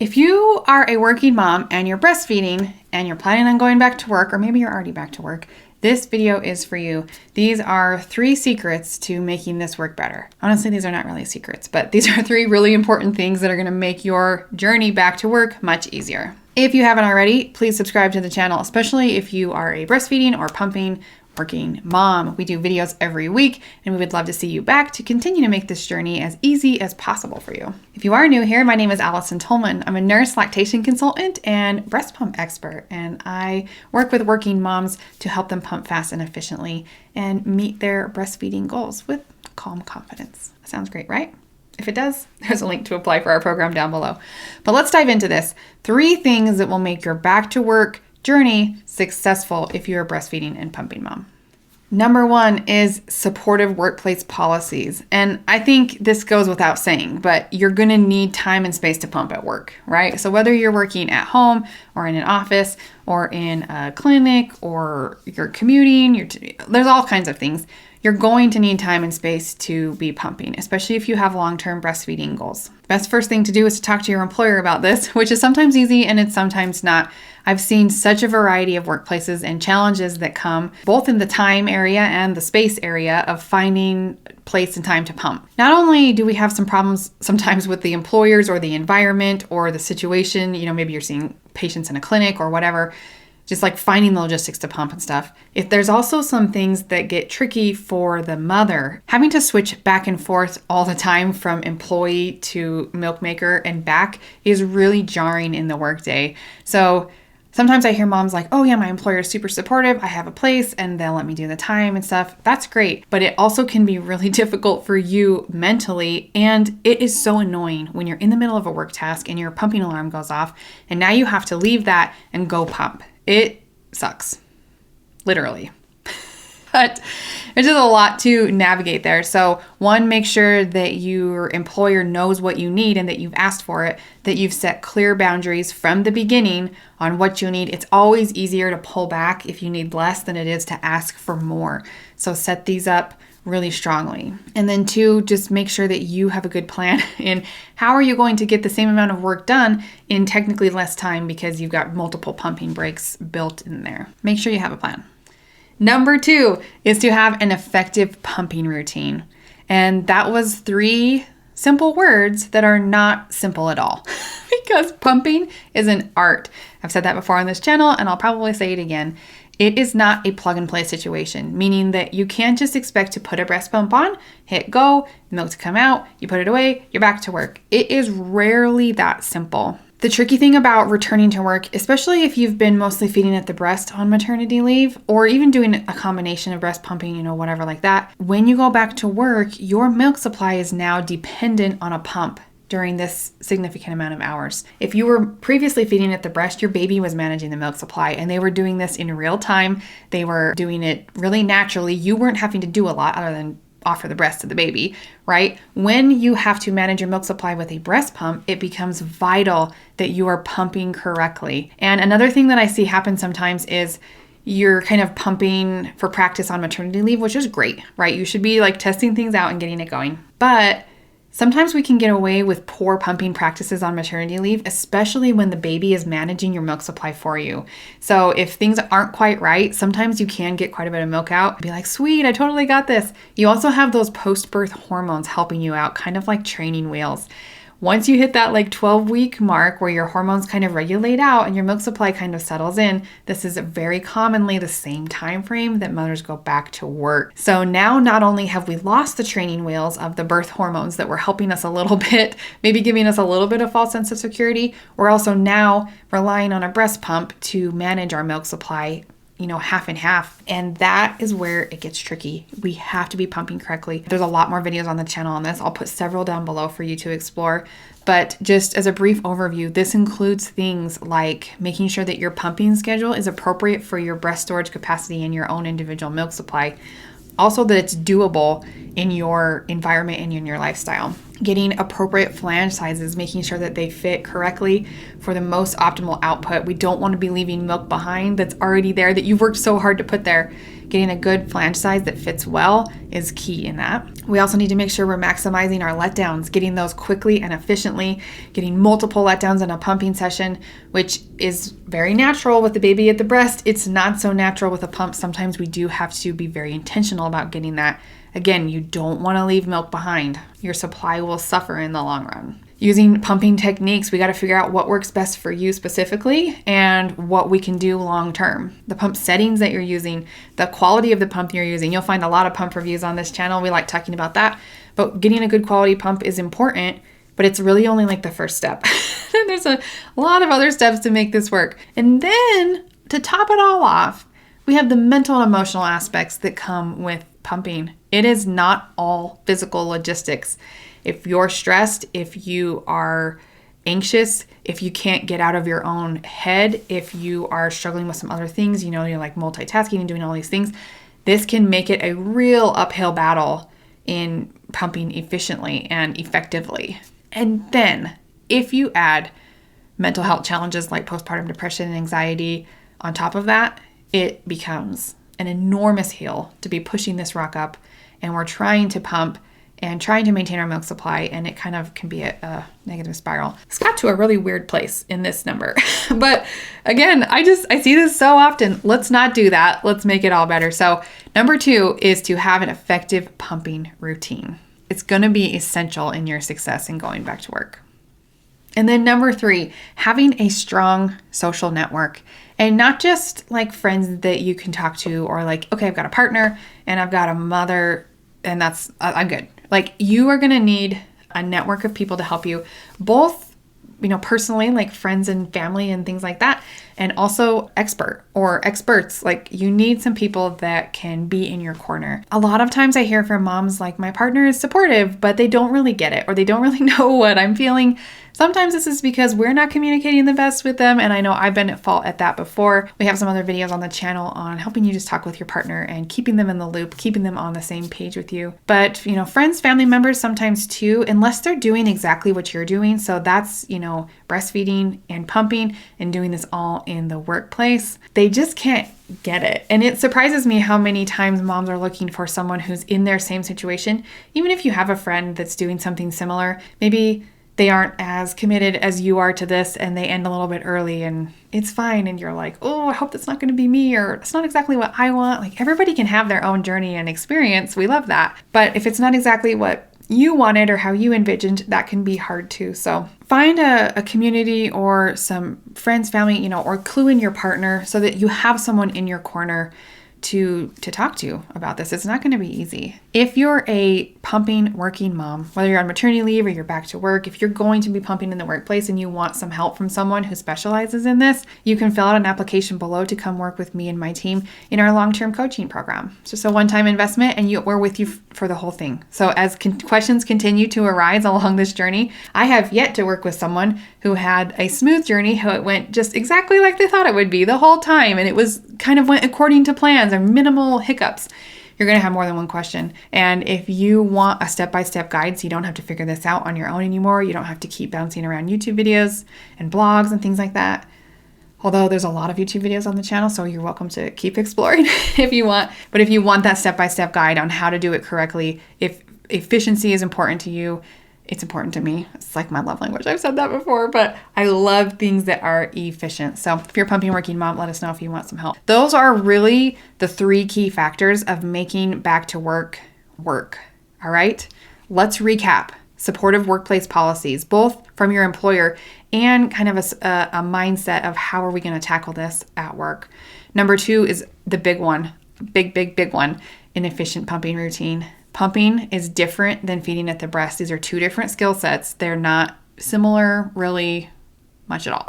If you are a working mom and you're breastfeeding and you're planning on going back to work, or maybe you're already back to work, this video is for you. These are 3 secrets to making this work better. Honestly, these are not really secrets, but these are 3 really important things that are gonna make your journey back to work much easier. If you haven't already, please subscribe to the channel, especially if you are a breastfeeding or pumping working mom. We do videos every week, and we would love to see you back to continue to make this journey as easy as possible for you. If you are new here, my name is Allison Tolman. I'm a nurse, lactation consultant, and breast pump expert, and I work with working moms to help them pump fast and efficiently and meet their breastfeeding goals with calm confidence. Sounds great, right? If it does, there's a link to apply for our program down below. But let's dive into this. 3 things that will make your back to work journey successful if you're a breastfeeding and pumping mom. Number 1 is supportive workplace policies. And I think this goes without saying, but you're going to need time and space to pump at work, right? So whether you're working at home or in an office or in a clinic or you're commuting, there's all kinds of things. You're going to need time and space to be pumping, especially if you have long-term breastfeeding goals. Best first thing to do is to talk to your employer about this, which is sometimes easy and it's sometimes not. I've seen such a variety of workplaces and challenges that come both in the time area and the space area of finding place and time to pump. Not only do we have some problems sometimes with the employers or the environment or the situation, maybe you're seeing patients in a clinic or whatever, just like finding the logistics to pump and stuff. If there's also some things that get tricky for the mother, having to switch back and forth all the time from employee to milk maker and back is really jarring in the workday. So sometimes I hear moms like, oh yeah, my employer is super supportive. I have a place and they'll let me do the time and stuff. That's great. But it also can be really difficult for you mentally. And it is so annoying when you're in the middle of a work task and your pumping alarm goes off and now you have to leave that and go pump. It sucks, literally. But there's just a lot to navigate there. So 1, make sure that your employer knows what you need and that you've asked for it, that you've set clear boundaries from the beginning on what you need. It's always easier to pull back if you need less than it is to ask for more. So set these up really strongly. And then 2, just make sure that you have a good plan in how are you going to get the same amount of work done in technically less time because you've got multiple pumping breaks built in there. Make sure you have a plan. Number 2 is to have an effective pumping routine. And that was 3 simple words that are not simple at all because pumping is an art. I've said that before on this channel and I'll probably say it again. It is not a plug and play situation, meaning that you can't just expect to put a breast pump on, hit go, milk to come out, you put it away, you're back to work. It is rarely that simple. The tricky thing about returning to work, especially if you've been mostly feeding at the breast on maternity leave, or even doing a combination of breast pumping, whatever like that, when you go back to work, your milk supply is now dependent on a pump during this significant amount of hours. If you were previously feeding at the breast, your baby was managing the milk supply and they were doing this in real time. They were doing it really naturally. You weren't having to do a lot other than offer the breast to the baby, right? When you have to manage your milk supply with a breast pump, it becomes vital that you are pumping correctly. And another thing that I see happen sometimes is you're kind of pumping for practice on maternity leave, which is great, right? You should be like testing things out and getting it going. But sometimes we can get away with poor pumping practices on maternity leave, especially when the baby is managing your milk supply for you. So if things aren't quite right, sometimes you can get quite a bit of milk out and be like, sweet, I totally got this. You also have those post-birth hormones helping you out, kind of like training wheels. Once you hit that 12-week mark where your hormones kind of regulate out and your milk supply kind of settles in, this is very commonly the same time frame that mothers go back to work. So now not only have we lost the training wheels of the birth hormones that were helping us a little bit, maybe giving us a little bit of false sense of security, we're also now relying on a breast pump to manage our milk supply half and half. And that is where it gets tricky. We have to be pumping correctly. There's a lot more videos on the channel on this. I'll put several down below for you to explore. But just as a brief overview, this includes things like making sure that your pumping schedule is appropriate for your breast storage capacity and your own individual milk supply. Also that it's doable in your environment and in your lifestyle. Getting appropriate flange sizes, making sure that they fit correctly for the most optimal output. We don't want to be leaving milk behind that's already there, that you've worked so hard to put there. Getting a good flange size that fits well is key in that. We also need to make sure we're maximizing our letdowns, getting those quickly and efficiently, getting multiple letdowns in a pumping session, which is very natural with the baby at the breast. It's not so natural with a pump. Sometimes we do have to be very intentional about getting that. Again, you don't want to leave milk behind. Your supply will suffer in the long run. Using pumping techniques, we got to figure out what works best for you specifically and what we can do long term. The pump settings that you're using, the quality of the pump you're using. You'll find a lot of pump reviews on this channel. We like talking about that. But getting a good quality pump is important, but it's really only like the first step. There's a lot of other steps to make this work. And then to top it all off, we have the mental and emotional aspects that come with pumping. It is not all physical logistics. If you're stressed, if you are anxious, if you can't get out of your own head, if you are struggling with some other things, you're like multitasking and doing all these things, this can make it a real uphill battle in pumping efficiently and effectively. And then if you add mental health challenges like postpartum depression and anxiety on top of that, it becomes an enormous hill to be pushing this rock up, and we're trying to pump and trying to maintain our milk supply, and it kind of can be a negative spiral. It's got to a really weird place in this number. But again, I see this so often. Let's not do that. Let's make it all better. So number 2 is to have an effective pumping routine. It's going to be essential in your success in going back to work. And then number 3, having a strong social network, and not just like friends that you can talk to, or like, okay, I've got a partner and I've got a mother and I'm good. Like, you are going to need a network of people to help you, both, personally, like friends and family and things like that, and also experts. Like, you need some people that can be in your corner. A lot of times I hear from moms like, my partner is supportive, but they don't really get it, or they don't really know what I'm feeling. Sometimes this is because we're not communicating the best with them, and I know I've been at fault at that before. We have some other videos on the channel on helping you just talk with your partner and keeping them in the loop, keeping them on the same page with you. But, friends, family members sometimes too, unless they're doing exactly what you're doing. So that's, breastfeeding and pumping and doing this all in the workplace. They just can't get it. And it surprises me how many times moms are looking for someone who's in their same situation. Even if you have a friend that's doing something similar, maybe they aren't as committed as you are to this and they end a little bit early and it's fine. And you're like, oh, I hope that's not going to be me, or it's not exactly what I want. Like, everybody can have their own journey and experience. We love that. But if it's not exactly what you wanted or how you envisioned, that can be hard too. So find a community or some friends, family, or clue in your partner so that you have someone in your corner to talk to about this. It's not going to be easy. If you're a pumping working mom, whether you're on maternity leave or you're back to work, if you're going to be pumping in the workplace and you want some help from someone who specializes in this, you can fill out an application below to come work with me and my team in our long-term coaching program. It's just a one-time investment, and we're with you for the whole thing. So as questions continue to arise along this journey, I have yet to work with someone who had a smooth journey, how it went just exactly like they thought it would be the whole time, and it was kind of went according to plans or minimal hiccups. You're going to have more than one question. And if you want a step-by-step guide so you don't have to figure this out on your own anymore, you don't have to keep bouncing around YouTube videos and blogs and things like that. Although there's a lot of YouTube videos on the channel, so you're welcome to keep exploring if you want. But if you want that step-by-step guide on how to do it correctly, if efficiency is important to you, it's important to me. It's like my love language. I've said that before, but I love things that are efficient. So if you're a pumping working mom, let us know if you want some help. Those are really the 3 key factors of making back to work. All right, let's recap. Supportive workplace policies, both from your employer and kind of a mindset of how are we going to tackle this at work. Number 2 is the big one, big one, an efficient pumping routine. Pumping is different than feeding at the breast. These are 2 different skill sets. They're not similar really much at all.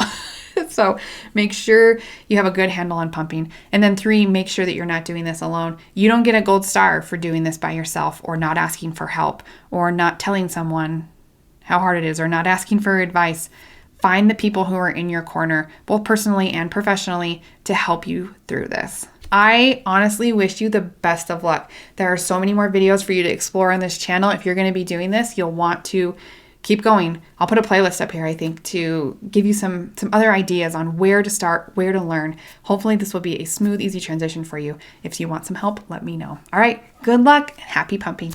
So make sure you have a good handle on pumping. And then 3, make sure that you're not doing this alone. You don't get a gold star for doing this by yourself, or not asking for help, or not telling someone how hard it is, or not asking for advice. Find the people who are in your corner, both personally and professionally, to help you through this. I honestly wish you the best of luck. There are so many more videos for you to explore on this channel. If you're going to be doing this, you'll want to keep going. I'll put a playlist up here, I think, to give you some other ideas on where to start, where to learn. Hopefully this will be a smooth, easy transition for you. If you want some help, let me know. All right, good luck. Happy pumping.